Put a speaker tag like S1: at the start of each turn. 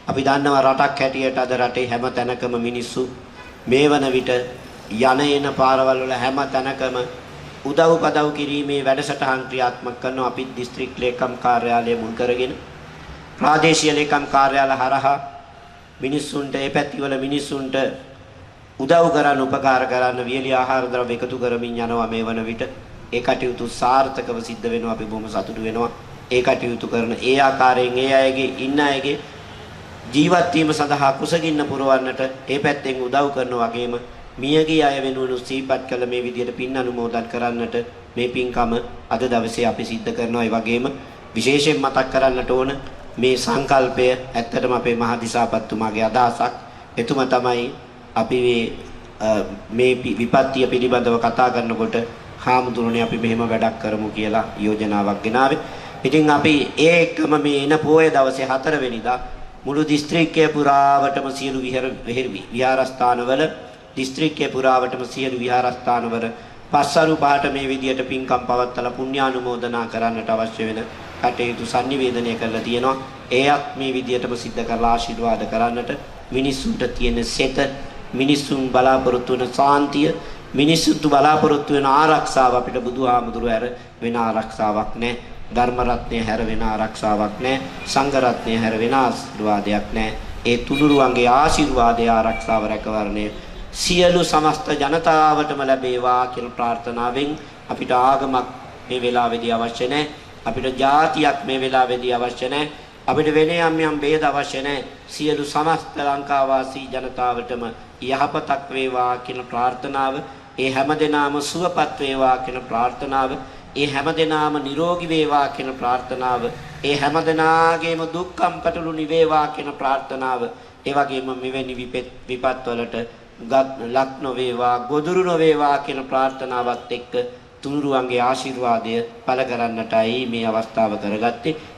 S1: අපි දන්නවා රටක් හැටියට අද රටේ හැම තැනකම මිනිස්සු මේ වන විට යන එන පාරවල් වල හැම තැනකම උදව් පදව් කිරීමේ වැඩසටහන් ක්‍රියාත්මක කරනවා. අපි දිස්ත්‍රික් ලේකම් කාර්යාලය මුල් කරගෙන ප්‍රාදේශීය ලේකම් කාර්යාල හරහා මිනිස්සුන්ට ඒ පැතිවල මිනිස්සුන්ට උදව් කරන්න උපකාර කරන්න වියලි ආහාර ද්‍රව්‍ය එකතු කරමින් යනවා මේ වන විට. ඒ කටයුතු සාර්ථකව සිද්ධ වෙනවා. අපි බොහොම සතුටු වෙනවා. ඒ කටයුතු කරන ඒ ආකාරයෙන් ඒ අයගේ ඉන්න අයගේ ජීවත් වීම සඳහා කුසගින්න පුරවන්නට ඒ පැත්තෙන් උදව් කරන වගේම මියගිය අය වෙනුවෙන් සිහිපත් කළ මේ විදියට පින් අනුමෝදන් කරන්නට මේ පින්කම අද දවසේ අපි සිද්ධ කරනවා. ඒ වගේම විශේෂයෙන් මතක් කරන්නට ඕන මේ සංකල්පය ඇත්තටම අපේ මහදිසාපත්තුමාගේ අදහසක්. එතුමා තමයි අපි මේ විපත්තිය පිළිබඳව කතා කරනකොට හාමුදුරනේ අපි මෙහෙම වැඩක් කරමු කියලා යෝජනාවක් ගෙනාවේ. ඉතින් අපි ඒ එක්කම මේ එන පොය දවසේ 4 වෙනිදා මුළු දිස්ත්‍රික්කය පුරාවටම සියලු විහාරස්ථානවල දිස්ත්‍රික්කය පුරාවටම සියලු විහාරස්ථානවල පස්වරු පහට මේ විදියට පින්කම් පවත්වලා පුණ්‍යානුමෝදනා කරන්නට අවශ්‍ය වෙන කටයුතු sannivedanaya කරලා තියෙනවා. ඒත් මේ විදියටම සිද්ධ කරලා ආශිර්වාද කරන්නට මිනිස්සුන්ට තියෙන සෙත, මිනිස්සුන් බලාපොරොත්තු වෙන සාන්තිය, මිනිස්සුන්ට බලාපොරොත්තු වෙන ආරක්ෂාව අපිට බුදුහාමුදුරුවෝ හැර වෙන ආරක්ෂාවක් නැහැ. ධර්ම රත්නය හැර වෙන ආරක්ෂාවක් නැහැ. සංඝ රත්නය හැර වෙන ආශිර්වාදයක් නැහැ. ඒ තුනුරුවන්ගේ ආශිර්වාදය ආරක්ෂාව රැකවරණය සියලු සමස්ත ජනතාවටම ලැබේවා කියලා ප්‍රාර්ථනාවෙන් අපිට ආගමක් මේ වෙලාවේදී අවශ්‍ය නැහැ. අපිට ජාතියක් මේ වෙලාවේදී අවශ්‍ය නැහැ. අපිට වෙන යම් ભેද අවශ්‍ය නැහැ. සියලු සමස්ත ලංකාවාසී ජනතාවටම යහපතක් වේවා කියන ප්‍රාර්ථනාව, ඒ හැමදෙනාම සුවපත් වේවා කියන ප්‍රාර්ථනාව, ඒ හැමදෙනාම නිරෝගී වේවා කියන ප්‍රාර්ථනාව, ඒ හැමදෙනාගේම දුක්ඛම් පටලු නිවේවා කියන ප්‍රාර්ථනාව, ඒ වගේම මෙවැනි විපත් වලට ලක් නොවේවා, ගොදුරු නොවේවා කියන ප්‍රාර්ථනාවත් එක්ක තුනුරුවන්ගේ ආශිර්වාදය පළ කරන්නටයි මේ අවස්ථාව කරගත්තේ.